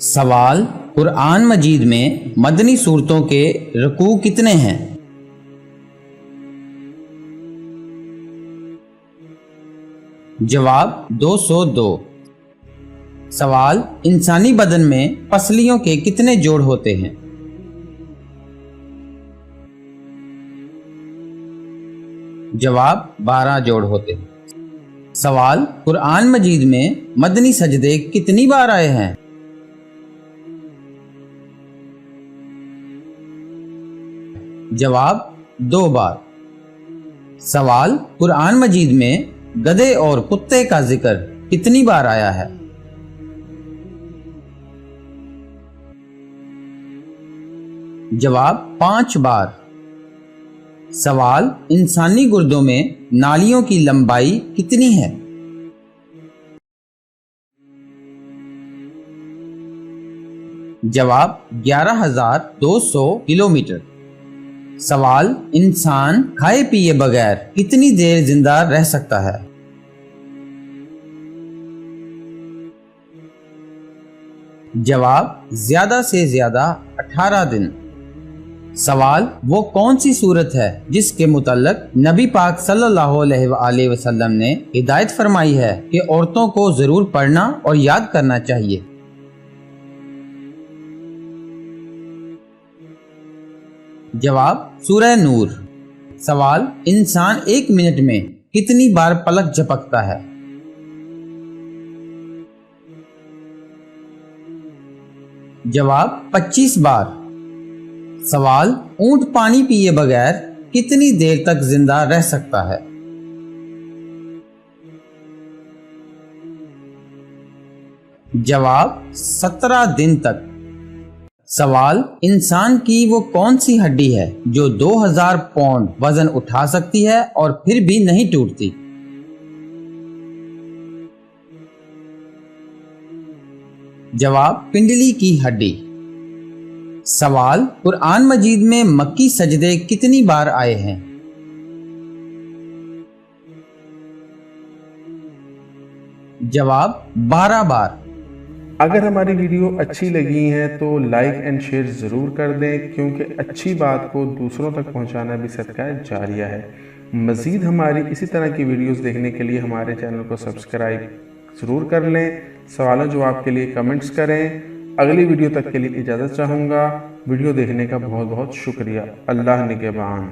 سوال: قرآن مجید میں مدنی صورتوں کے رکوع کتنے ہیں؟ جواب: 202۔ سوال: انسانی بدن میں پسلیوں کے کتنے جوڑ ہوتے ہیں؟ جواب: 12 جوڑ ہوتے ہیں۔ سوال: قرآن مجید میں مدنی سجدے کتنی بار آئے ہیں؟ جواب: 2 بار۔ سوال: قرآن مجید میں گدھے اور کتے کا ذکر کتنی بار آیا ہے؟ جواب: 5 بار۔ سوال: انسانی گردوں میں نالیوں کی لمبائی کتنی ہے؟ جواب: 11,200 کلومیٹر۔ سوال: انسان کھائے پیے بغیر کتنی دیر زندہ رہ سکتا ہے؟ جواب: زیادہ سے زیادہ 18 دن۔ سوال: وہ کون سی صورت ہے جس کے متعلق نبی پاک صلی اللہ علیہ وآلہ وسلم نے ہدایت فرمائی ہے کہ عورتوں کو ضرور پڑھنا اور یاد کرنا چاہیے؟ جواب: سورہ نور۔ سوال: انسان 1 منٹ میں کتنی بار پلک جھپکتا ہے؟ جواب: 25 بار۔ سوال: اونٹ پانی پیے بغیر کتنی دیر تک زندہ رہ سکتا ہے؟ جواب: 17 دن تک۔ سوال: انسان کی وہ کون سی ہڈی ہے جو 2000 پاؤنڈ وزن اٹھا سکتی ہے اور پھر بھی نہیں ٹوٹتی؟ جواب: پنڈلی کی ہڈی۔ سوال: قرآن مجید میں مکی سجدے کتنی بار آئے ہیں؟ جواب: 12 بار۔ اگر ہماری ویڈیو اچھی لگی ہے تو لائک اینڈ شیئر ضرور کر دیں، کیونکہ اچھی بات کو دوسروں تک پہنچانا بھی صدقہ جاریہ ہے۔ مزید ہماری اسی طرح کی ویڈیوز دیکھنے کے لیے ہمارے چینل کو سبسکرائب ضرور کر لیں، سوالوں جواب کے لیے کمنٹس کریں۔ اگلی ویڈیو تک کے لیے اجازت چاہوں گا۔ ویڈیو دیکھنے کا بہت بہت شکریہ۔ اللہ نگہبان۔